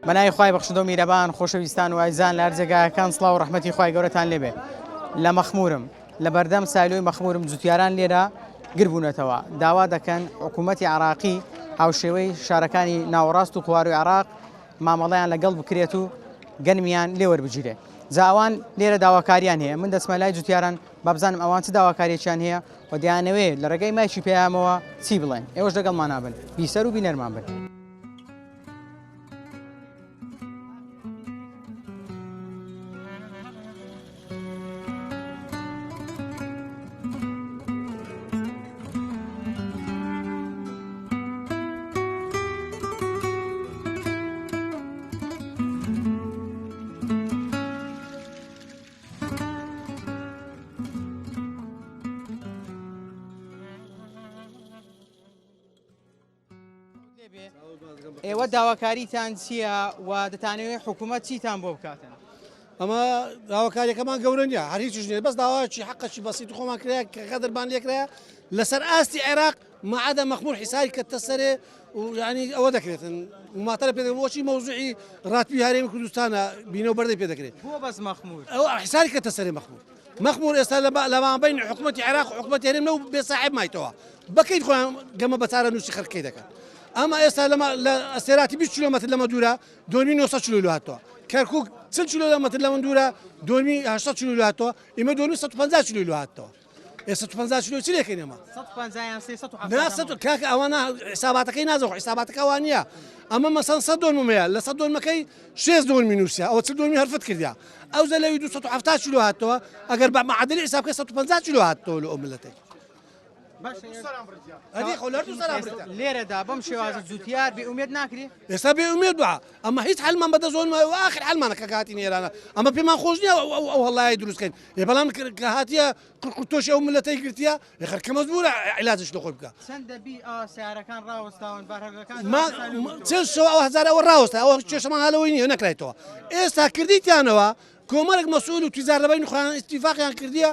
بەناوی خوای بەخشندە و میرەبان خۆشەویستان و ئایزان لە هەر جێگایەکان سڵاو و ڕەحمەتی خوای گەورەتان لێبێ. لە مەخمورم لە بەردەم سایلۆی مەخمورم جوتیاران لێرە گربوونەتەوە داوا دەکەن حکوومەتی عراقی هاوشێوەی شارەکانی ناوەڕاست و قواروی عراق مامەڵەیان لەگەڵ بکرێت و گەنمیان لێوەربگیرێ. جاوان لێرە داواکاریان هەیە، من دەچمە لای جوتیاران بابزانم ئەوان چ داواکاریێکیان هەیە و دەیانەوێت لە ڕێگەی مایکی پێیامەوە چی بڵێن. ئێوەش لەگەڵمان نابن، بیسەر و بینەرمان بن. ئێوە داواکاریتان چییە و دەتانەوێت حکوومەت چیتان بۆ بکاتن؟ ئەمە داواکاریەکەمان گەورە نیە، هەر هیچ نیە، بەس داواکی حەقەکی بەسیط خۆمان کرا کە قەدربان لێکرا لەسەر ئاستی عێراق مەعادە مەخمور حیساری کەتە سەرێ و یعنی ئەوە دەکرێتن وماتەرە پێ بۆچی مەوزوعی ڕاتبی هەرێمی کوردستانە بینە و بەردەی پێ دەکرێت. بۆ بەس مەخمور ئەو حیساری کەتە سەرێ مەخمور ئێستا لە مابەین حکوومەتی عێراق و حکوومەتی هەرێم لەو بێساحب مایتەوە بەکەیت خۆیان گەمە بەچارە نووسی خەڵکەی دەکەن. ئەمە ئێستا لە ئەسێراتی 20 کیلۆمەتر لەمە دوورە 2900 کیلۆ هاتەوە، کەرکووک 40 کیلۆمەتر لەمە دوورە 2800 کیلۆ هاتەوە، ئێمە 150 کیلۆ هاتەوە. ئێستا 150 کیلۆ چی لێکەین ئێمە؟ 150 کاکە ئەوانە حساباتەکەی نازەوە، حساباتەکە ئەوان نییە. ئەمە مەسەن 100 دۆنمەیە، لە 100 دۆنمەکەی 6 دۆنمی نووسە، ئەوە 40 دۆنمی هەرفت کردیا. ئەو زەلەوی 270 کیلۆ هاتەوە، ئەگەر بە معادلی حسابکە 150 کیلۆ هاتەوە لە ئەو ملەتەی. لێرەدا بەم شێوازە جوتیار بێئومێد ناکرێ؟ ئێستا بێئومێد بووە، ئەمە هیچ حەلمان بەدە زۆنمە و ئاخر حەلمانە کە هاتی نێرانە، ئەمە پێمان خۆش نییە ئەو هەڵایە دروستکەین. بەڵام کە هاتیە قورتۆشی ئەو ملەتەی گرتیە خەرکە مەزبوورە عیلاجش لە خۆی بکە. چەندە بی سیارەکان ڕاوەستاون بارهەڵەکان ئەو هەزار ئەوە ڕاوەستا، ئەوە کێشەمان هەلەوەی نییە نەکرایتەوە. ئێستا کردیتیانەوە کۆمەڵێک مەسئول و تیزار لەبەین خۆیان ئیستیفاقیان کردیە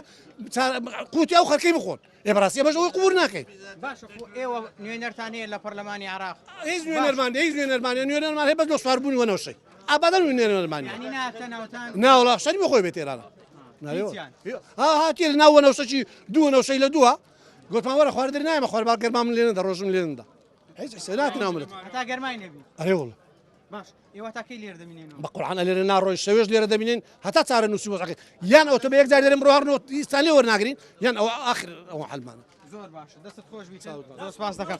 قوتی ئەو خەرکەی بخۆن. بەڕاستی ئێمەش ئەوەی قبول ناکەین. باشە ئێوە نوێنەرتان هەیە لە پەرلەمانی عراق؟ هیچ نوێنەرمان هەیە بەس بۆ سواربوونی وەنەوشەی ئابادە نوێنەرمانی ناوەڵا شەری بۆ خۆی بێت ئێرانە هاتی لە ناو وەنەوشەکی دوو وەنەوشەی لە دووە گوتمان وەرە خواردن نایمە خوارد گەرمام لێنەدا ڕۆژم لێندا هیچ سێناتی ناومرێت هەتا گەرمای نەبی. ئەرێوڵ باش ئێوە تاکەی لێرە دەمینێنەوە بە قورعانە لێرە ناڕۆی شەوێش لێرە دەبینین هەتا چارە نووسی بۆزەکەی یان ئەوتە بە یەکجار لێرە ڕۆهڕنەوە ئیستا لێ وەرناگرین یان ئەوە ئاخر ئەوە حەلمانە. زۆر باشە دەستت خۆش بیت زۆر سپاس دەکەم.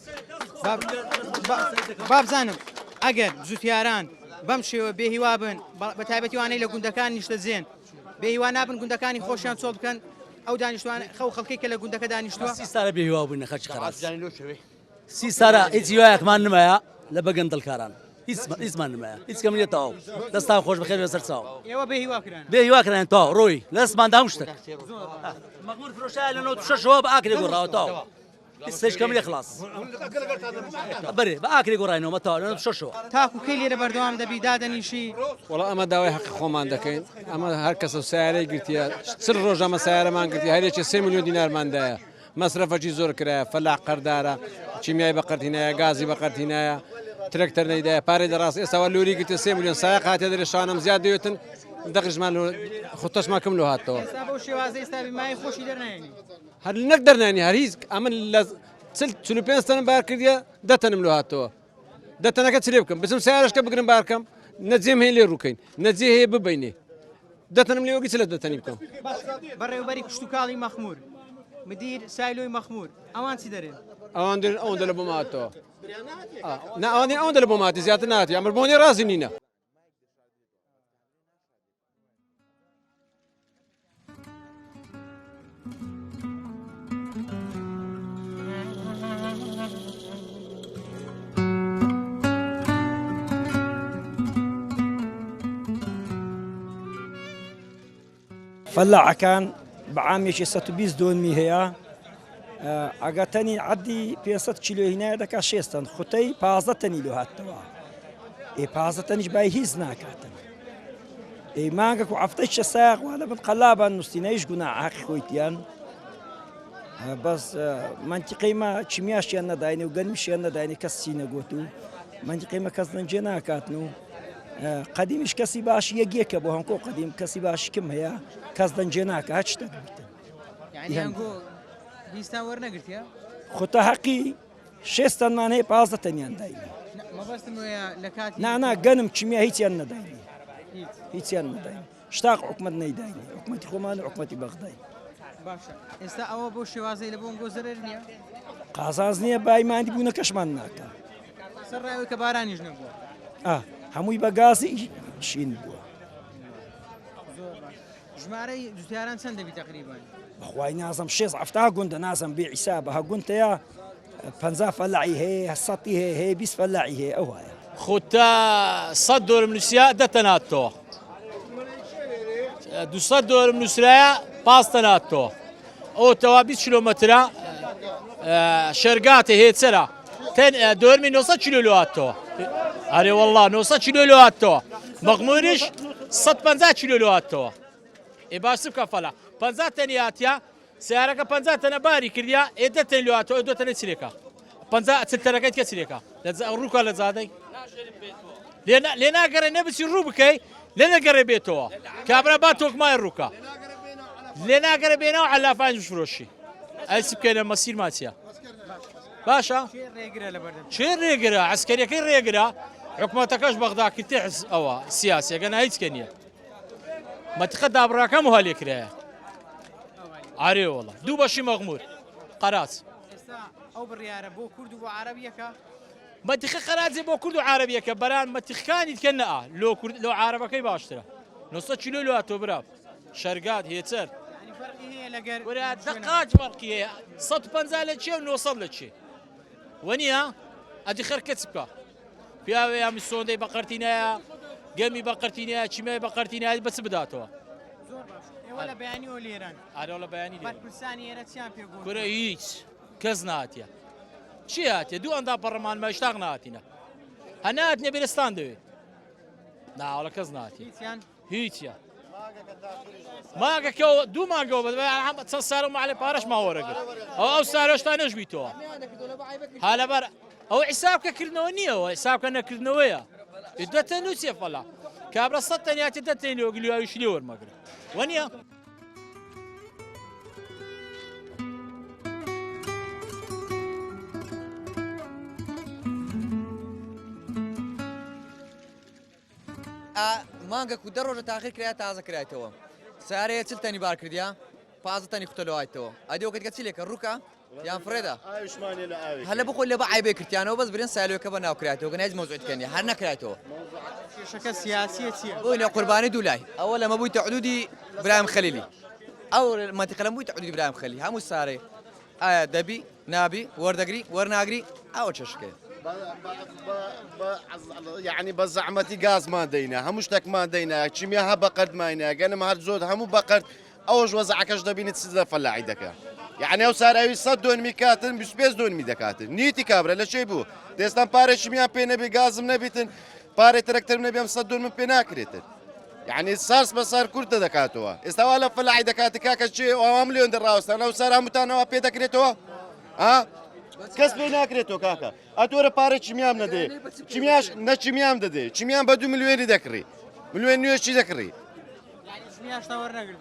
بابزانم ئەگەر جوتیاران بەم شێوە بێهیوا بن بە تایبەتی وانەی لە گوندەکان نیشتە زێن بێهیوا نابن گوندەکانی خۆشیان چۆڵ بکەن ئەو دانیشتوان خەو خەڵکی کە لە گوندەکە دانیشتووە 30 ساڵە بێهیوا بووین خەرچ خەراس 30 ساڵە هیچ هیوایەکمان نمایە لە بەگەندڵکاران هیچمان نمایە هیچ کەم نیە تەواو دەستا خۆش بەخێر بەسەر چاوە ئێوە بێهیواکران بێهیواکران تەواو ڕۆی لە دەستماندا هەموو شتێک مەخمور فرۆشایە لە 96ەوە بە ئاکرێ گۆڕاوە تەواو هیچ کەم لێ خلاص بەرێ بە ئاکرێ گۆڕاینەوە تەواو لە 96ەوە تاکو کەی لێرە بەردەوام دەبی دادەنیشی. وڵا ئەمە داوای حەقی خۆمان دەکەین ئەمە هەر کەسە سیارەی گرتیە چل ڕۆژ ئەمە سیارەمان گرتی هەرێکی 3 میلیۆن دینارماندایە مەسرەفەکی زۆر کرایە فەلاح قەردارە چیمیای بە قەرتینایە گازی بە قەرتینایە ترەکتەر نەیدایە پارەی دەڕاست ئێستاوە لۆری گرتە 3 میلیۆن سایق هاتێ دەرێ شانم زیاد دەوێتن دەقژمان خوتەشمان کەم لۆ هاتەوە هەر نەک دەرنانی هەر هیچ ئەمن لە 45 تەنم بار کردیە 10 تەنم لۆ هاتەوە 10 تەنەکە چرێ بکەم بچم سیارەشکە بگرم بارکەم نەجێم هەیە لێ ڕووکەین نەجێ هەیە ببینێ 10 تەنم لێوەگی چ لە 10 تەنی بکەم. بەڕێوەبەری کشتتوکاڵی مەخمور مدیر سایلۆی مەخمور ئەوان چی دەرێن؟ ئەوان ئەوەندە لە بۆ ماتەوە ئەوانێ ئەوەندە لە بۆ ماتی زیاتر ناتی ئەمر بۆنێ ڕازی نینە. فەلاعەکان بەعامێکی 120 دۆنمی هەیە ئەگەتەنی عەدی 500 کیلۆ هینایە دەکات 6 تەن خوتەی 15 تەنی لۆ هاتەوە 15 تەنیش بای هیچ ناکاتن مانگەک و عەفتەی ساغ وا لە بن قەلابان نووسینەیش گونا عاقی خۆیتیان بەس منتیقەی ما چیمیاشیان نەداینێ و گەرمیشیان نەداینێ کەس چی نەگوت و منتیقەی مە کەس نەنجێ ناکاتن و قەدیمیش کەسی باش یەکێکە بۆ هەنکۆ قەدیم کەسی باش کم هەیە کەس دەنجێ ناکە هەچ شتێک بیتن یعنی هەنگۆ هیچتان وەرنەگرتیە خۆتە حەقی شێستانمان هەیە پازە تەنیان داینی مەبەستم وەیە لە کاتی نانا گەنم چیمیا هیچیان نەداینی هیچیان نەداین شتاق حکومت نەیداینی حکومەتی خۆمان و حکومەتی بەغدای باشە ئێستا ئەوە بۆ شێوازەی لە بۆنگۆ زەرەر نییە قازاز نییە بایمانی بوونە کەشمان ناکە سەر ڕاوی کە بارانیش نەبووە هەمووی بە گازی شین بووە ژمارەی جوتیاران چەند دەبی تقریبان بەخوای نازم 6 گوندە نازم بێ عیسابە هەگوونتەیە 50 فەلاعی هەیە 100 هەیە 20 فەلاعی هەیە ئەو وایە خوتا 100 دۆرم نووسیا دەتەناتەوە 200 دۆرم نووسرایە پاس تەناتەوە ئەو تەوا 20 کیلۆمەترە شەرگاتە هێچەرە دۆرمی 900 کیلۆ لێهاتەوە ئەرێ وەڵڵا 900 کیلۆ لێهاتەوە مەغموریش 150 کیلۆ لێهاتەوە ئێ باش بکە فەلا 50 تەنی هاتیە سیارەکە 50 تەنە باری کردیا ئێ 10 تەنی لێهاتەوە 2 تەنە چرێکە 50 چلتەرەکەیت کە چرێکە ڕووکە لە زادەی لێ ناگەڕێ نەبچی ڕوو بکەی لێ نەگەڕێ بێتەوە کابرا با تۆکمای ڕووکە لێ ناگەڕێ بێنەوە عەلافان فڕۆشی ئەیچ بکەینە مەسیر ماچیە باشە چێ ڕێگرە عەسکەریەکەی ڕێگرە حکومەتەکەش بەغدا کردی ئەوە سیاسیەکە هیچکە نییە مەتیقە دابڕاکەم و هەلێکرایە ئارێ وەڵە دوو بەشی مەغمور قەراچ ئەو بڕیارە بۆ کورد و بۆ عەرەبیەکە مەتیخە خەراجێ بۆ کورد و عەرەبیەکە بەران مەتیخەکانی دیکە نەئا لۆ عەرەبەکەی باشترە 900 کیلۆ لێهاتۆ برا شەرگات هێچەر وەرە دەقاج فەرقی هەیە 150 لە چێ و 900 لە چێ وەنیە ئەدی خەرکەچ بکە پیاوێ یا میسۆندەی بەقەرتینایە گەمی بەقەرتینایە چیمای بەقەرتینایە بەچ بداتەوە ئێوە لە بەیانی ئەو لێران ئارێ لە بەیانی بەرپرسانی ئێرە چیان پێ گورە هیچ کەس ناتیە چی هاتیە دوو ئەندا پەڕەمان مەشتاق نهاتینە هەناتنیە بێرستان دەوێت ناوەڵە کەس ناتی هیچە ماگەکەەوە دوو ماگەەوە بە چەند سارە ماڵێ پارەش ماوەرەگرت ئەو سارۆشتا نەژبییتەوە هالەبەر ئەو حیسابکەکردنەوە نییەوە حیسابکە نەکردنەوەیە دەتە نووسێ فەلا کابرا 100 تەنیاتی دەتێنەوە گلیاویش لێ وەرمەگرە وەنیە مانگە و 10 ڕۆژە تاخیر کرایە تازە کرایەوە سارەیە چل تەنی بار کردیا 15 تەنی خوتەلەوەیتەوە ئەدیەوە کە چیلێکە ڕووکە یان فرێدا هەلە بخۆی لە بە عیبێ کردیانەوە بەس برێن سالوەکە بە ناوکرایەوە گەناج مۆزوعیتکەنی هەر نەکرایەوە کێشەکە سیاسیە چییە بۆی لە قوربانی دوولای ئەوە لەمە بووی تەحدودی برایم خەلیلی ئەو منتیقە لەم بووی تەحدودی برایم خەلی هەموو سارێ ئایا دەبی نابی وەردەگری وەرناگری ئەوە چشکێ يعني بزعمتي غاز ما دينا همش تك ما دينا كيمياء بقرد ما ينا قال ما زود همو بقرد اوج وزعكش دبين تسد فلاعي دكا يعني او صار اي صدون ميكاتن بسبيس دون ميدكاتن نيتي كابرا لا شي بو دستان باري كيمياء بين بغاز نبيتن باري تركتر من بيم صدون من بيناكريتن يعني صار صار كرت دكاتوا استوى فلاعي دكاتك كشي وامليون دراوس لو صار متانا بيدكريتوا ها کەس پێ ناکرێتەوە کاکە ئەتۆرە پارە چیمیام نەدێ چیمیاش نەچیمیام دەدێ چیمیان بە 2 ملیۆنی دەکڕی ملیۆن نوێشی دەکڕی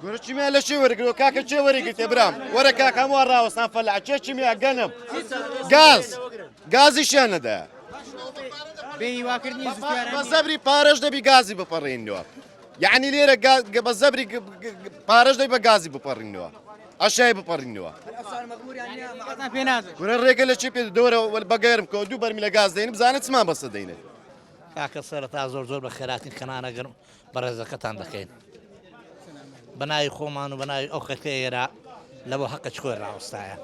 گۆرە چیمیان لە شێ وەرگرەوە کاکە چێ وەرەگرتێ برام وەرە کاکە هەموو ڕاوەستان فەلاع چێ چیمیان گەنم گازیشیان نەدایە بە زەبری پارەش دەبی گازی بپەڕێنەوە یعنی لێرە بە زەبری پارەش دەبی بە گازی بپەڕینەوە ئەشای بپەڕینەوە گورە ڕێگە لە چی پێ دۆرە بەگەرم کە دوو بەرمی لە گاز دەین بزانێت چمان بەسە دەینێت کاکە سەرەتا زۆر بە خێراتی خەنانەگەرم بە ڕێزەکەتان دەکەین بەناوی خۆمان و بەناوی ئەو خەکەیەرا لەبەوە حەقەچ خۆی ڕاوەستایە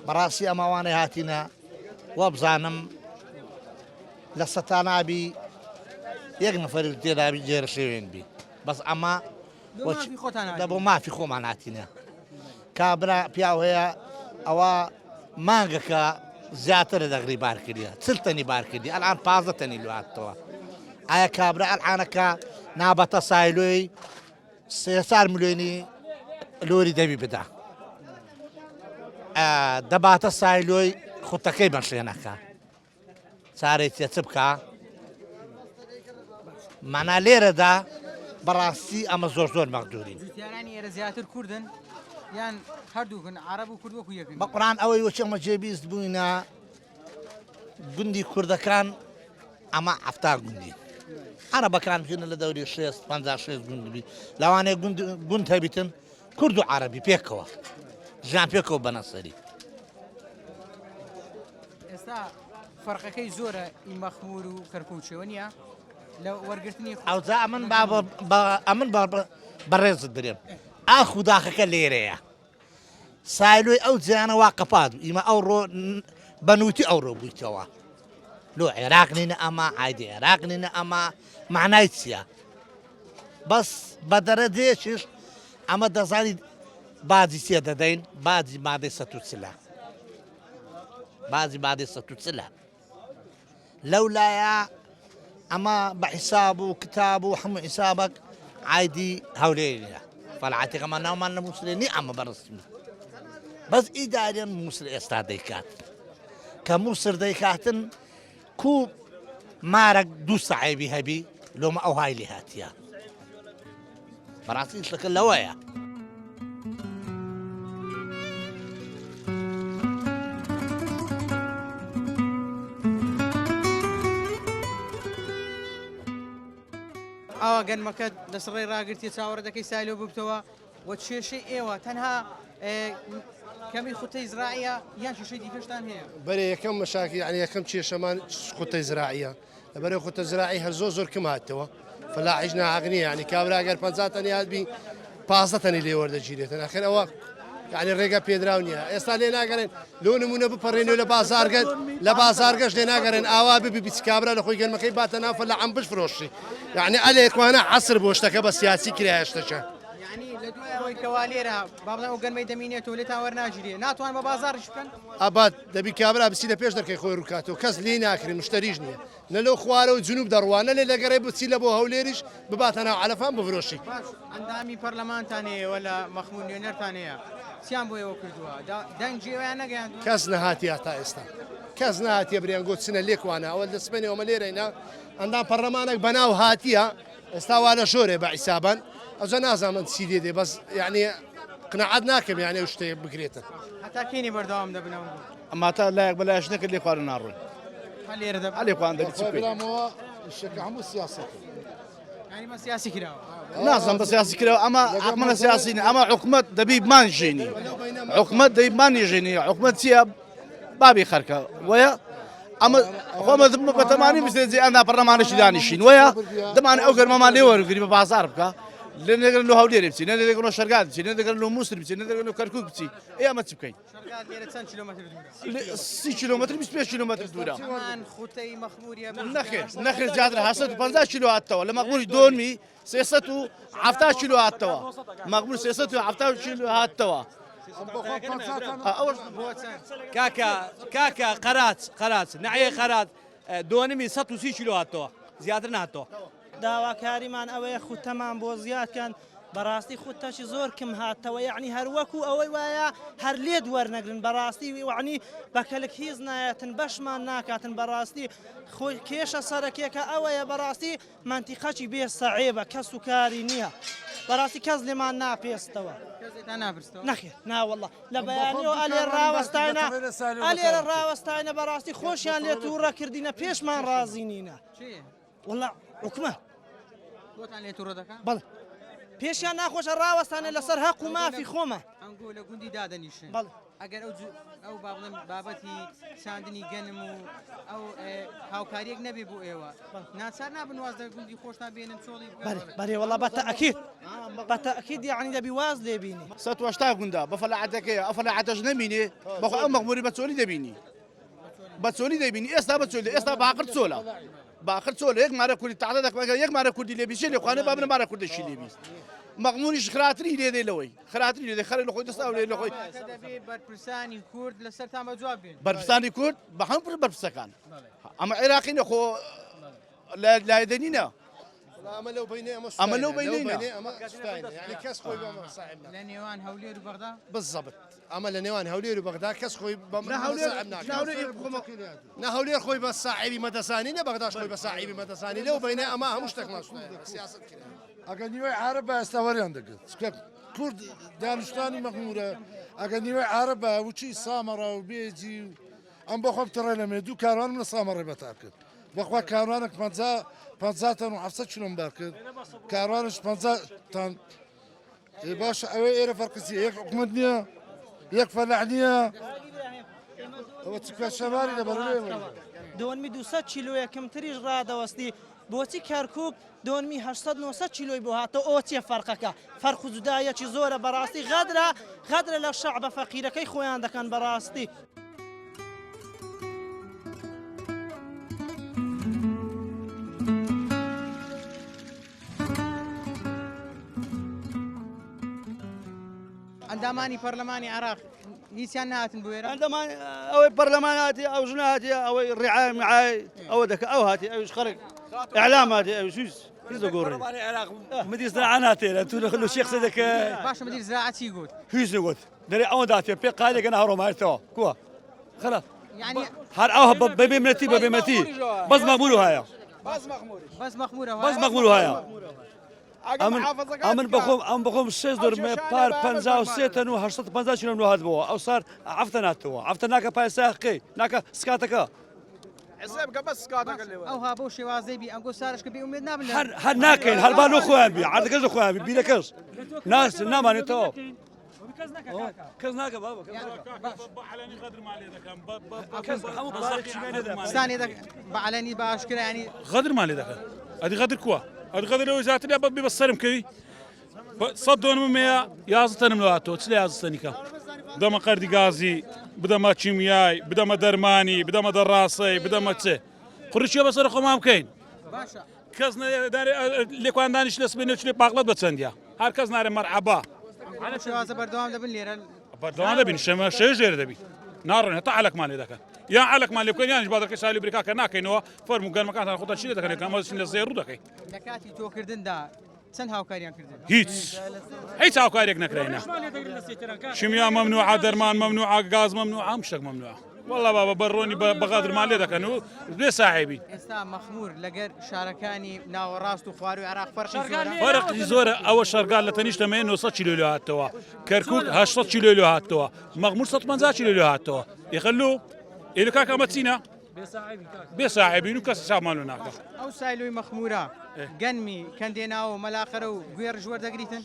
بەڕاستی ئەماوانەی هاتینە وە بزانم لە سەتانابی یەک نەفەری تێدابی جێرە شێوێن بی بەس ئەمە بۆ مافی خۆمان هاتینە کابرا پیاو هەیە ئەوە مانگەکە زیاتر دەغری بار کردیە چل تەنی بار کردی ئەلان 15 تەنی لێهاتەوە ئایا کابرا ئەلعانەکە نابەتە سایلۆی 300 ملیۆنی لۆری دەبی بدا دەباتە سایلۆی خوتەکەی بەشێنەکە چارێتیە چ بکە معنا لێرەدا بەڕاستی ئەمە زۆر مەقدورین جوتیارانی ئێرە زیاتر کوردن یان هەردووکن عرب و کورد وەکو یەکن بە قورآن ئەوەی وەچ ئەمە جێبیست بووینە گوندی کوردەکان ئەمە هەفتا گوندی عربەکان بژێنە لە دەوری 56 گوندبی لەوانەیە گوند هەبیتن کورد و عربی پێکەوە ژیان پێکەوە بەنەسەری ئێستا فەرقەکەی زۆرە ئی مەخمور و کەرکووچەوە نییە لە وەرگرتنی ئەوجا ئەمن بەڕێزت برێن ئاخ و داخەکە لێرەیە سایلۆی ئەو جیانە وا قەپات ئیمە ئەو ڕۆ بەنووتی ئەو ڕۆ بوویتەوە لۆ عێراق نینە ئەمە عایدی عێراق نینە ئەمە معنای چییە بەس بە دەرە دێشش ئەمە دەزانی بازی چێ دەدەین بازی مادەی سەتوچلە بازی مادەی سەتوچلە لەولایە ئەمە بە حیساب و کتاب و هەموو حیسابك عایدی هەولێرە فەلعاتێکەمە ناومان لە مووسێنی ئەمە بەڕستمی بەس ئیداریان مووسر ئێستا دەیکات کە مووسر دەیکاتن کو مارەك دوو سەعیبی هەبی لۆمە ئەو های لێ هاتیە بەڕاستی شتەکە لەوەیە ئاوا گەنمەکەت دەسڕێ ڕاگررتی چاوەڕە دەکەی سایلۆ ببتەوە وە کێشەی ئێوە تەنها کەمی خوتەی زراعە یان کێشەی دیکەشتان هەیە بەرێ یەکەم مەشاکی عنی یەکەم کێشەمان خوتەی زراعە لەبەرێ خوتە زراعی هەر زۆر کەم هاتەوە فەلاحیش ناعاقنیە ینی کابراگەر 50 تەنی هاتبی 15 تەنی لێ وەردەگیرێتن ئەخر ئەوە یعنی ڕێگە پێدراو نییە ئێستا لێ ناگەڕێن لۆ نمونە بپەڕێنەوە لە بازارگەشت لێ ناگەڕێن ئاوا ببی بیت کابرا لە خۆی گەرمەکەی باتە ناو فەلا ئەم بفرۆشی یعنی ئەلێکوانە عەسر بۆ شتەکە بە سیاسی کرایە شتەکە یعنی لە دوایەوەی کەوا لێرە بابڵێ ئەو گەرمەی دەمینێتەوە لێتان وەرناگیرێ ناتوان بە بازاڕیش بکەن ئابات دەبی کابرا بچی لە پێش دەرکەی خۆی ڕووکاتەوە کەس لێ ناکرێن مشتریش نییە نە لەو خوارە و جنوب دەڕوانە لێ لەگەڕێ بچی لە بۆ هەولێریش بباتە ناو عەلەفان بفرۆشی ئەندامی پەرلەمانتان هەیە لە مەخموون نوێنەرتان هەیە چیان بۆ ئێوە کردووە دەنگجێویان نەگەیان کەس نەهاتیە تا ئێستا کەس نهاتیە بریان گۆچنە لێکوانە ئەوە دەسبێنەوەمە لێرەینا ئەندام پەرلەمانێک بەناو هاتیە ئێستا وا لە شۆرێ بە عیسابان ئەوجا نازانم چی دێ بەس یعنی قناعەت ناکەم یعنی ئەو شتەیە بگرێتن هەتا کێنی بەردەوام دەبنەوە ئەما تا لایەک بەلایش نەکرد لێ خوارە ناڕۆی لێرە دەب لێ خوان دەبی چ بکەین شەکە هەموو سیاسەت ینی مە سیاسی کراوە نازانم بە سیاسی کراوە ئەمە سیاسینە ئەمە حکومەت دەبی بمانژێنی حکومەت دەبی بمانیژێنی حکومەت چییە بابی خەرکە وەیە ئەمە خۆمە بەتەمانی بستێجێ ئەندا پەرلەمانێکی دانیشین وەیە دەمانێت ئەو گەرمەمان لێ وەرگری بە بازار بکە لێ نەگەن لە هەولێرە بچی نەدەگەن لە شەرگات بچی نەدەگەن لە مووسر بچی نەدەگەن لە کەرکووک بچی ئێمە چ بکەین 30 کیلومتر 25 کیلومتر دوورە خوتەی مەخموریە نەخێت زیاتر 150 کیلو هاتەوە لە مەقبولی دۆنمی 370 کیلو هاتەوە مەقبول 370 کیلو هاتەوە کاکە قەرات نعیە قەرات دۆنمی 130 کیلو هاتەوە زیاتر نهاتەوە داواکاریمان ئەوەیە خوتەمان بۆ زیادکەن بەڕاستی خوتەشی زۆر کەم هاتەوە یعنی هەروەکو ئەوەی وایە هەر لێت وەرنەگرن بەڕاستی وعنی بەکەلک هیچ نایەتن بەشمان ناکاتن بەڕاستی کێشە سەرەکێکە ئەوەیە بەڕاستی منتیقەی بێ سەعێبە کەس و کاری نییە بەڕاستی کەس لێمان ناپێستەوە نەخێت ناوەڵە لە بەیانیەوە ئەلێرە ڕاوەستانە بەڕاستی خۆشیان لێت تووڕە کردینە پێشمان ڕازی نینە وڵا حکومە بەڵێ پێشیان ناخۆشە ڕاوەستانە لەسەر هەق و مافی خۆمە ئەنگۆ لە گوندی دادەنیشن ئەگەر ئەو باڵم بابەتی ساندنی گەنم و ئەو هاوکاریەک نەبێ بۆ ئێوە ناچار نابن واز لە گوندی خۆشتا بێنن چۆڵی بەرێ وەڵا بەتەئکید یعنی دەبی واز لێبینی 180 گوندا بە فەلاحەتەکەیە ئەو فەلاحەتەش نەبینێ بەخۆ ئەم مەخموری بە چۆلی دەبینی بە چۆلی دەبینی ئێستا بە چۆلی ئێستا باقر چۆلە باخر چۆلە یەک مارە کوردی تاعدە دەکەن یەک مارە کوردی لێبیشێ لێخوانە بابنە مارە کوردەشی لێبیست مەغموریش خراتری لێدێ لەوەی خراتری لێدێ خەرە لە خۆی دەستا لێ لە خۆی بەرپرسانی کورد لەسەرتان بە جواب بێن بەرپرسانی کورد بە هەم بەرپرسەکان ئەمە عێراقینە خۆ لایدەنینە اما لو بينينا يعني كاس خوي صاحبنا لە نێوان هەولێر و بەغدا بالضبط اما لنيوان هولير وبغداد كاس خوي هولير خوي بس صاحبي مدساني بغداد خوي بس صاحبي مدساني لو بيني اما مشتك ما سياسه اگر نیوی عرب استوریان دکت کرد دانشتانی مغموره اگر نیوی عرب و چی سامره و بیجی ام بخواب ترى دو كاروان من سامره بتاكد بخوا كاروانك 50 تن و 700 كيلو مباركد كاروانش 50 تن باش اوي فرق سي يك حكمتني يك فلعنيه هو تكفى شمالي لبرلين 2200 كيلو کەمتریش ڕادەوەستی بۆچی کەرکووک 2800 کیلۆی بۆ هاتە ئەوە چیە فەرقەکە فەرق و جودایەکی زۆرە بەڕاستی غەدرە لە شەعبە فەقیرەکەی خۆیان دەکەن بەڕاستی. ئەندامانی پەرلەمانی عێراق هیچیان نهاتن بۆ ئێرە ئەندامان ئەوەی پەرلەماناتی ئەو ژناتی ئەوەی ڕێعای معای ئەوە دەکە ئەو هاتی ئەوش خەرق ئەعلاماتی ئەو شوز هیچ دەگۆڕێ مدیر زراعە ناتێرە تو لە شێخ دەکە باشە مدیر زراعە چی گوت هیچ نگوت دەرێ ئەوە داتێ پێ قالێکە هەڕۆمایەوە کووە خلاص يعني هەر ئەو بەبێمەتی بەس مەغمور هەیە بەس مەغمور هەیە ئەمن بخۆم 6 دۆرمێ پار 53 تن و 850 کیلۆ هات بووە ئەو سار عەفتە ناتەوە عەفتە ناکە پایساقی ناکە سکاتەکە ئەوها بۆ شێوازەی بی ئەنگۆ سارشکە بێ ئومێد نابن هەر ناکەین هەربان و خۆیان بی عەردەکەش لە خۆیان بی بیرەکەش ناس نامانێتەوە کەس ناکە بابا ستانی بەعلەنی باشکرا ینی غەدر مالێ دەکەن ئەدی غەدر کووە ئەدی غەدر ئەوەی زیاتر بە بەسەرم کەوی 100 دۆنم مەیە 11 تەنم لەواتەوە چ لە 11 تەنیکە بدەمە قەردی گازی بدەمە چیمیای بدەمە دەرمانی بدەمە دەڕاستەی بدەمە چێ قڕیچیە بەسەر خۆمان بکەین کەس لێکواندانیش لە سبێنێ لێ پاقلەت بە چەندیا هەر کەس نارێ مەرعەبا شێوازە بەردەوام دەبن لێرە بەردەوام دەبین شەمە شێژ لێرە دەبی ناڕۆن هەتا عەلەکمان لێ دەکەن یا عەلەکمان لێ بکەین یانیش بادەکەی سالی بریکاکە ناکەینەوە فەرمو گەرمەکانتان خۆتان چی لێ دەکەن ئەمەشین لە زێڕوو دەکەین لە کاتی تۆکردندا چەند هاوکاریان کردن هیچ هاوکارێک نەکراینە شیمیا مەمنوعە دەرمان مەمنوعە گاز مەمنوعە هەموو شتێک مەمنوعە والله بابا بەڕۆنی بەغادرمان لێ دەکەن و بێ ساحێبی ئێستا مەخمور لەگەر شارەکانی ناوەڕاست و خوار و عێراق فەرقی زۆرە ئەوە شەرگال لە تەنیشتەمەیە 900 کیلۆ لێ هاتەوە کەرکووک 800 کیلۆ لێ هاتەوە مەغمور 150 کیلۆ لێ هاتەوە ئێخەلو ئێلو کاکە ئەمە چینە بێ ساحێبین و کەس حسابمان لێ ناکە ئەو سایلۆی مەخمورە گەنمی کەندێناوە مەلاخەرە و گوێڕ وەردەگریتن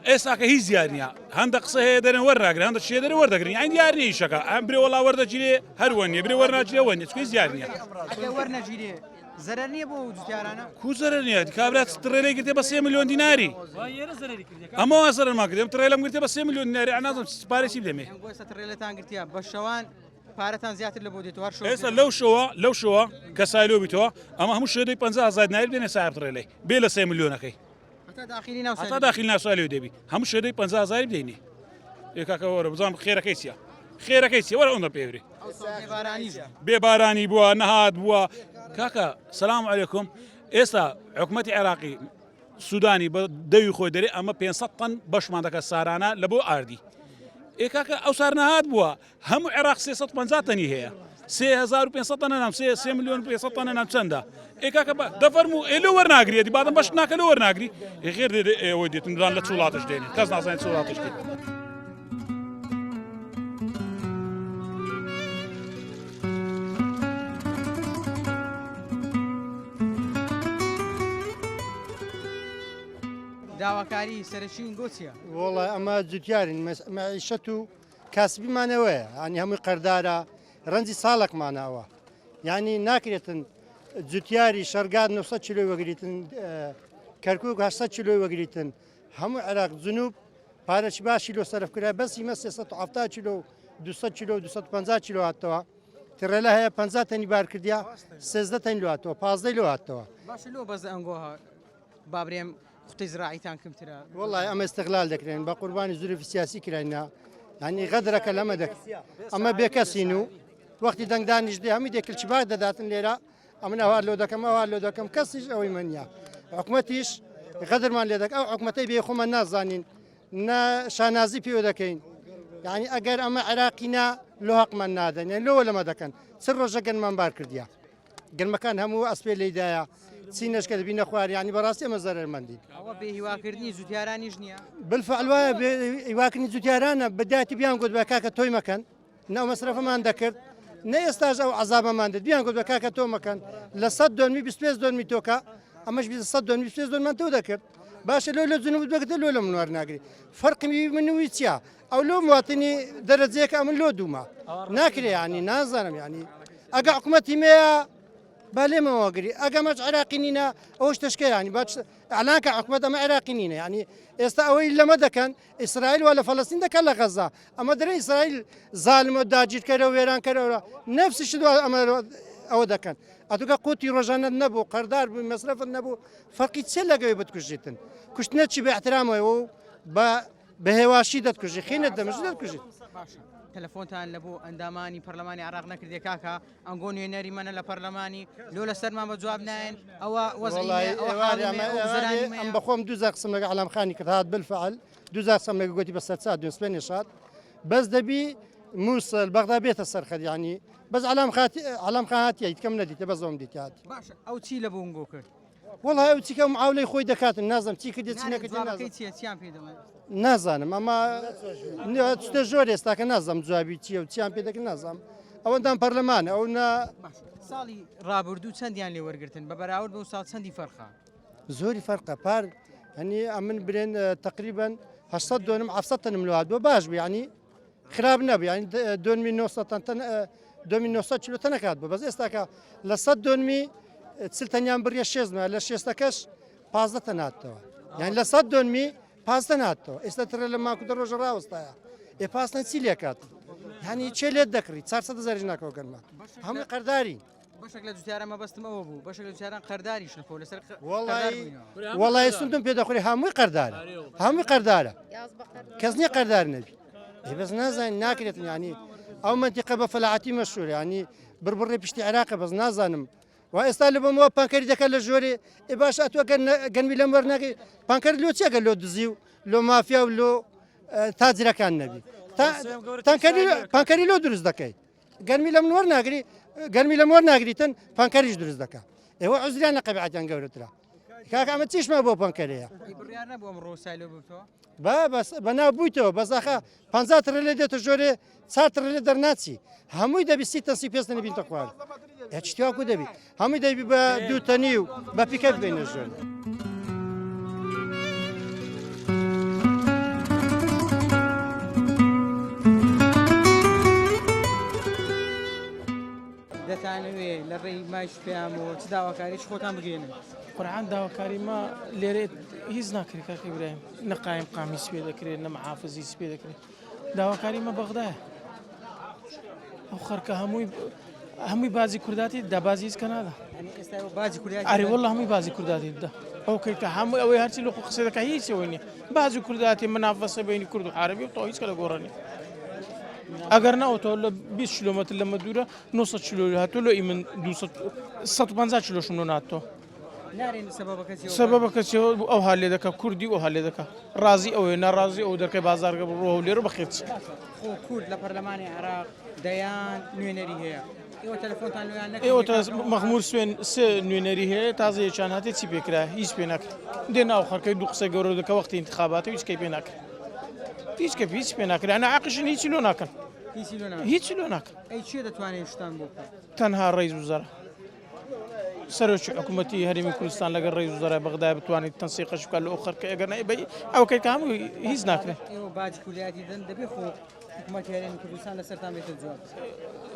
ئێستاکە هیچ دیار نییە هەندە قسە هەیە دەرێن وەرناگرن هەندە شێ دەرێ وەردەگرین یان دیار نیە ئیشەکە ئەم برێ وەڵا وەردەگیرێ هەروە نیە برێ وەرناگیرێ وە نیە چکۆی زیار نییە وەرنەگیرێ زەرەر نییە بۆ جوتیارانە کو زەرەر نییە کابرات تڕێلەی گرتێ بە 3 ملیۆن دیناری ئەمەوە زەرەرمان کردێم تڕێلەم گرتێ بە 3 ملیۆن دیناری ئەنازم سپارێکی بدەمێ تڕێلەتان گرتیا بە شەوان پارەتان زیاتر لە بۆ دێتوار ئێستا لەو شەوە کە سایلۆ بیتەوە ئەمە هەموو شێدەی 50,000 دیناری بدێنێ ساحێب تڕێلەی بێ لە 3 ملیۆنەکەی هەتا داخلی ناوسالی دەبی هەموو شێدەی 50,000 بدەینێ ئێکاکە وەرە بزانم خێرەکەی چیە خێرەکەی چیە وەرە ئەوەندە پێوری بێبارانی بووە نەهات بووە کاکە سەلام عەلەیکوم ئێستا حکومەتی عێراقی سوودانی بە دەوی خۆی دەرێ ئەمە 500 تەن بەشمان دەکات سارانە لە بۆ ئاردی ئێکاکە ئەو سار نەهات بووە هەموو عێراق 350 تەنی هەیە 3500 تەنە نام 3 ملیۆن 500 تەنە نام چەندە ئێکاکە دەفەرموو ئێلۆ وەرناگری دیبادەم بەش ناکە لە وەرناگری غێر ئێوە دێتن دان لە چوڵاتش دێنێت کەس نازانێت چوڵاتش دێت داواکاری سەرچین گۆچیە وڵە ئەمە جوتیارین مەعیشەت و کاسبیمانەوەیە ینی هەمووی قەردارە ڕەنجی ساڵێکمانەوە یعنی ناکرێتن جوتیاری شەرگاد 900 کیلۆی وەگریتن کەرکووک 800 کیلۆی وەگریتن هەموو عێراق جنوب پارەی باشی لۆ سەرفکرا بەسی مە 370 کیلۆ 200 کیلۆ 250 کیلۆ هاتەوە تڕێلە هەیە 50 تەنی بار کردیا 13 تەنی لۆ هاتەوە 15 لۆ هاتەوە باشە لۆ بەز ئەنگۆها بابرێم قوتەی زراعیتان کەمترە وڵای ئەمە استقلال دەکرێن بە قوربانی زوری سیاسی کراینا ینی غەدرەکە لەمە ئەمە بێکەسین و وەختی دەنگدانیش دێ هەمی دێکلچی باک دەداتن لێرە ئەمە هەوار لۆ دەکەم ئەوار لۆ دەکەم کەسیش ئەوەی منە حکوومەتیش قەدرمان لێ دەکە ئەو حکوومەتەی بێ خۆمە نازانین شانازی پێوە دەکەین یعنی ئەگەر ئەمە عێراقینا لۆ حەقمان نادەن یان لۆوە لەمە دەکەن چ ڕۆژە گەنمان بار کردیا گەنمەکان هەموو ئەسپێ لەیدایە چینەشکە دەبینە خوار ینی بەڕاستی ئەمە زەرمەندی ئەوە بێ هیواکردنی زوتیارانیش نییە بالفعل وایە هیواکردنی زوتیارانە بەداتی بیان گوت بە کاکە تۆی مەکەن ناو مەسرفەمان دەکرد نە ئێستاژ ئەو عەزابەمان دێت بیان گوت بە کاکە تۆ مەکەن لە 100 دۆنمی 25 دۆنمی تۆکە ئەمەش 100 دۆنمی 25 دۆنمان تۆ دەکرد باشە لۆ جنوب بگتە لۆ لە منوار ناگری فەرقی منوی چییە ئەو لۆ مواتنی دەرەجەیەکە ئەمن لۆ دوومە ناکرێ ینی نازانم ینی ئەگە حکوومەتی مەیە با لێمەوەگری ئەگەمەش عێراقی نینە ئەوش تشکە ینی ئەلانکە حکوومەت ئەمە عێراقی نینە ینی ئێستا ئەوەی لەمە دەکەن ئیسرائیل وا لە فەڵەستین دەکەن لە غەزا ئەمە دەرە ئیسرائیل زالمە داگیرکەرە و وێرانکەرەوە نەفسیش ئەمە ئەوە دەکەن ئەتوگە قوتی ڕۆژانە نەبوو قەردار بووی مەسرفت نەبوو فەرقی چێ لەگەوێ بتکوژیتن کوشتنە چی بە احترامەوە و بە هێواشی دەتکوژی خینت دەمەش دەتکوژیت تەلەفۆنتان لە بۆ ئەندامانی پەرلەمانی عراق نەکردێ کاکە ئەنگۆ نوێنەری منە لە پەرلەمانی لۆ لە سەرمان بە جواب نایەن ئەوە ئەم بەخۆم دوزار قسم لەگە عەلامخانی کرد هات بالفعل دوزار قسم لەگە گوتی بە سەرچا دوێنسپێ نێشات بەس دەبی مووسڵ بەغدا بێتە سەرخەت ینی بەس عەلامخان هاتیە هیچ کەم نەدیتە بەزۆم دیتی هاتی باش ئەو چی لە بۆ ئەنگۆ کرد وڵای ئەو چیکە معاولەی خۆی دەکاتن نازم چی کردێ چی نەکردی چیان پێ دەڵێن نازانم ئەمە شتە زۆر ئێستاکە نازانم جوابی چیە و چیان پێ دەکەن نازانم ئەوەندان پەرلەمانە ئەو ساڵی ڕابردوو چەندیان لێ وەرگتن بە بەراورد بە ساڵ چەندی فەرخە زۆری فەرقە پار هەنی ئەمن برێن تقریبا 800 دۆنم 700 تەنم لەوات بۆ باش بوو ینی خراپ نەبوو ینی 2900 کیلۆ تەنەکات بوو بەس ئێستاکە لە 100 دۆنمی چل تەنیان بڕیە 6 لە 6ەکەش 15 تەناتەوە یان لە 100 دۆنمی 15 ناتەوە ئێستا ترە لە ماکو دە ڕۆژە ڕاوەستایە ئێ پاسنە چی لێکات ینی چێ لێت دەکڕی 400 زەری ناکەوە گەنمە هەمووی قەرداری بەشێک لە جوتیارە مەبەستمەوە بوو بەشێک لە جوتیاران قەرداریش نەخۆ لەسەر وەڵای سندم پێ دەخوری هەمووی قەردارە هەمووی قەردارە کەس نییە قەردار نەبی بەس نازانین ناکرێت ینی ئەو منتیقە بە فەلاعەتی مەشهورە ینی بربڕێ پشتی عێراقە بەس نازانم و ئێستا لە بۆمەوە پانکەری دەکات لە ژۆرێ باش ئەتوە گەنمی لەم وەرناگەی پانکەری لۆ چێگە لۆ دزی و لۆ مافیا و لۆ تاجرەکان نەبی پانکەری لۆ دروست دەکەیت گەرمی لەم وەرناگری گەرمی لەم وەرناگریتن پانکەریش دروست دەکات ئێوە عوزریان نەقەبیعەتیان گەورەترە کاکە ئەمە چیشمە بۆ پانکەرەیە بەناو بوویتەوە بەزاخە 50 ترە لێ دێتە ژۆرێ 4 ترە لێ دەرناچی هەمووی دەبی 30 تەسی پێست نەبینتە خوارد هیچتیواکو دەبی هەمووی دەبی بە دووتەنی و بە پیکە بێنە ژۆر دەتانەوێ لە ڕێی مایش پێیان و چ داواکاریش خۆتان بگێنن قورعان داواکاری ما لێرێت هیچ ناکرێت کاکە برایم نەقایم قامی سپێ دەکرێت نە محافزی سپێ دەکرێت داواکاری مە بەغدایە ئەو خەرکە هەمووی بازی کورداتی دا بازی هیچ کەنادا ئەری وەڵڵا هەمووی بازی کورداتی دا ئەو کە هەمووی ئەوەی هەرچی لە خۆ قسە دەکات هیچ ئەوەی نییە بازی کورداتی منافەسە بینی کورد و عەرەبی و تۆ هیچ کە لە گۆڕانی ئەگەر نەوەتەوە لە 20 کیلۆمەتر لەمە دوورە 900 کیلۆ هاتوو لە ئیمن 150 کیلۆشم لۆ ناتەوە سەبەبە کەسیەوە ئەو هەر لێ دەکات کوردی و هەر لێ دەکات ڕازی ئەوەیە ناڕازی ئەو دەرکەی بازارگە بڕۆ و لێرە بەخێت کورد لە پەرلەمانی عێراق دەیان نوێنەری هەیە ئێوە مەخموور سوێن سێ نوێنەری هەیە تازە یەکیان هاتێ چی پێکرا هیچ پێ ناکرد دێ ناو خەرکەی دوو قسە گەورە دەکە وەختی انتخاباتە هیچ کەی پێ ناکرد هیچ کە هیچ پێ ناکرد ئەنا عاقیشن هیچی لۆ ناکەن هیچی لۆ ناکەن ئەی چێ دەتوانێت شتان بۆ تەنها ڕێز وزەرە سەرۆکی حکوومەتی هەرێمی کوردستان لەگەڵ ڕێز وزەرای بەغدای بتوانێت تەنسیقەش بکات لە ئەو خەرکە ئەگەر ئەوکەی کە هەمووی هیچ ناکرێت باجی کوردیاتی دەن دەبێت خۆ حکوومەتی هەرێمی کوردستان لەسەرتان بێتە جواب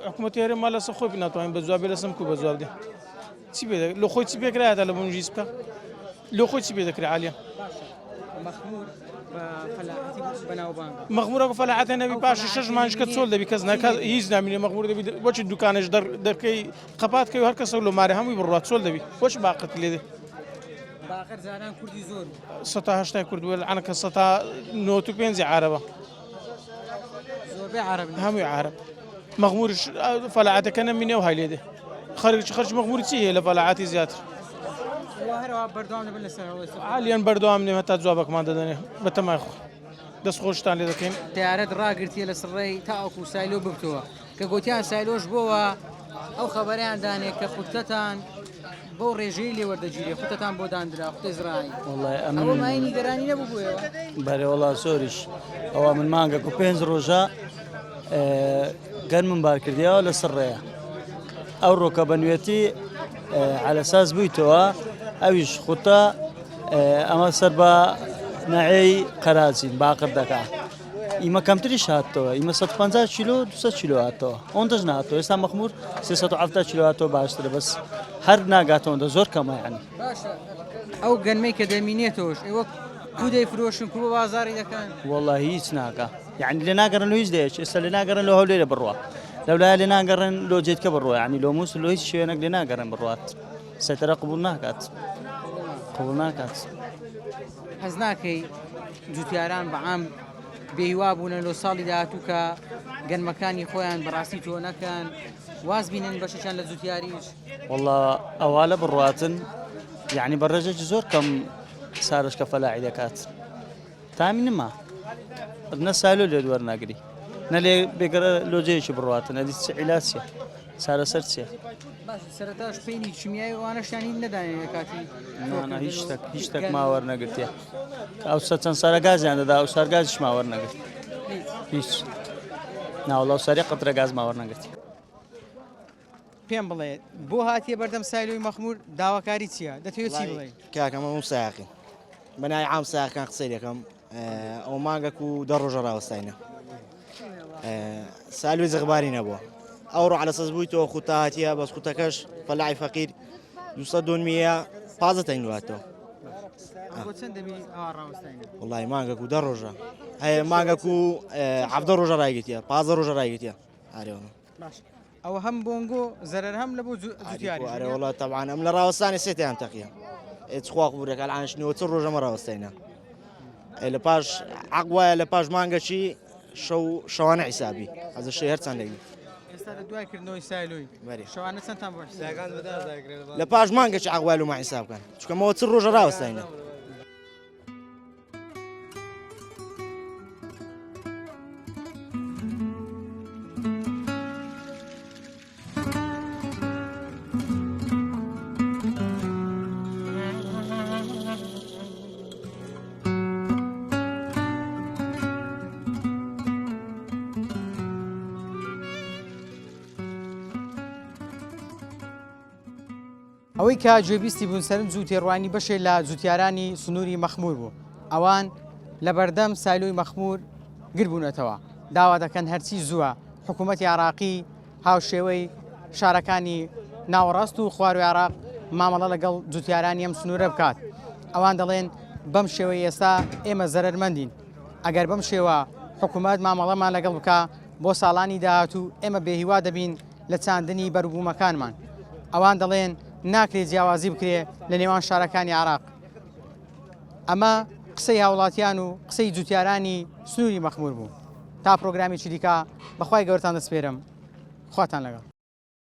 حکوومەتی هەرێم ما لەسەر خۆی ناتوانین بە جواب لەسم کو بە جواب دێ چی بێ لە خۆی چی پێکرایەتە لە بۆ نوژیس بکە لە خۆی چی پێ دەکرێت عالیە مەخموورە فەلاحەتە نەبی پاشی 6 مانجکە چۆل دەبی کەس نەکات هیچ نامینێ مەخموور دەبی بۆچی دوکانش دەرکەی قەپات کەی هەر کەسە لە مارە هەمووی بڕات چۆل دەبی بۆچی باقت لێ دێ باقر زانان کوردی زۆر 180 کوردووە لەعنەکە 195 عربە هەمووی عرب مەخموورش فەلاحەتەکە نەمینێ و هەی لێ دێ خەرج مەخمووری چی هەیە لە فەلاحەتی زیاتر عالیان بەردەوام نیم هەتا جوابێکمان دەدەنێ بە تەمای دەست خۆشتان لێ دەکەین. تیارەت ڕاگرتیە لە سڕێی تاوەکو سایلۆ ببتەوە کە گوتیان سایلۆش بۆەوە ئەو خەبەریان دانێ کە خوتەتان بۆ ڕێژەی لێ وەردەگیرێ خوتەتان بۆ دانرا خوتە زرایی ئەوە مای گەرانی نەبوو بووەوە بەرێ وڵا سۆریش ئەوە من مانگەک و 5 ڕۆژە گەرمم بار کردیەوە لە سڕێە ئەو ڕۆکە بەنوێتی علەساس بوویتەوە ئەویش خوتە ئەمە سەر بە نەعەی قەرازین باقر دەکات ئیمە کەمتریش هاتەوە ئیمە 150 کیلۆ 200 کیلۆ هاتەوە ئەوەندەش نهاتەوە ئێستا مەخمور 370 کیلۆ هاتەوە باشترە بەس هەر ناگاتەوەندە زۆر کەمە یعنی ئەو گەنمەی کە دەمینێتەوەش ئێوە کو دەیفرۆشن کو بە بازاری دەکەن وەڵڵاهی هیچ ناکە یعنی لێ ناگەڕن لە هیچ دەیەک ئێستا لێ ناگەڕن لە هەولێرە بڕوە لەولایە لێ ناگەڕن لۆ جێتکە بڕوە یعنی لۆ مووس لۆ هیچ شوێنێک لێ ناگەڕن بڕوات سەتەرە قبول ناکات قبول ناکات حەز ناکەی جوتیاران بەعام بێهیوا بوونە لۆ ساڵی داهاتوو کە گەنمەکانی خۆیان بەڕاستی تۆ نەکەن واز بینن بەشەشان لە جوتیاریش وەڵڵا ئەوا لە بڕواتن یعنی بەڕێژێکی زۆر کەم سارش کە فەلاعی دەکات تامی نما نە سالۆ لێ وەرناگری نە لێ بێگەرە لۆجەیەکی بڕواتن ئەدی چ عیلاسیە سارە سەر چیە سەرەتاش پێینی چمیایی وانەشانی نەدانێ کاتی هیچ شتێک ماوەەر نەگرتیە ئەو چەند سارە گازیان دەدا ئەو سارگازیش ماوەەر نەگرت هیچ ناوڵاو ساری قەترە گاز ماوەەر نەگرتی پێم بڵێ بۆ هاتیە بەردەم سایلۆی مەخمور داواکاری چییە دەتەوێت چی بڵێ کاکەمە و ساقی بەنای عام ساقان قسەی دەکەم ئەو مانگەک و 10 ڕۆژە ڕاوەستاینە سالوی زەغباری نەبووە ئەوڕۆ علەسەس بوویتەوە خوتە هاتیە بەس خوتەکەش فەلاعی فەقیر 200 دۆنمیە پازە تەنگواتەوە وڵی مانگەک و 10 ڕۆژە هەیە مانگەک و 17 ڕۆژە ڕایگرتیە 15 ڕۆژە ڕایگرتیە ئارێوە ئەوە هەم بۆنگۆ زەرەر هەم لە بۆ جوتیاری وڵات تەبعان ئەم لە ڕاوەستانی سێتیان تەقیە خوا قبورەکە ئاانشنەوە چ ڕۆژەمە ڕاوەستینە لە پاش عقوایە لە پاش مانگەشی شەوانە حیسابی ئەزە شەی هەرچەند لەگی ئێستا لە دوایکردنەوەی سایلۆی شەوانە چەندتان بۆ لە پاش مانگەی عقوال و ما حیساب بکەن چکەمەوە چ ڕۆژە ڕاوەستینە ئەوەی کە گوێبیستی بوون سەرنج و تێڕوانی بەشێ لە جوتیارانی سنووری مەخمور بوو ئەوان لە بەردەم سایلۆی مەخمور گربوونەتەوە داوا دەکەن هەرچی زووە حکوومەتی عراقی هاوشێوەی شارەکانی ناوەڕاست و خواروی عراق مامەڵە لەگەڵ جوتیارانی ئەم سنوورە بکات ئەوان دەڵێن بەم شێوەی ئێستا ئێمە زەرمەندین ئەگەر بەم شێوە حکوومەت مامەڵەمان لەگەڵ بکە بۆ ساڵانی داهاتوو ئێمە بێهیوا دەبین لە چاندنی بەروبوومەکانمان ئەوان دەڵێن ناکرێت جیاوازی بکرێ لە نێوان شارەکانی عراق ئەمە قسەی هاوڵاتیان و قسەی جوتیارانی سنووری مەخمور بوو تا پرۆگرامی چریکە بەخوای گەورتان دەسپێرم خواتان لەگەڵ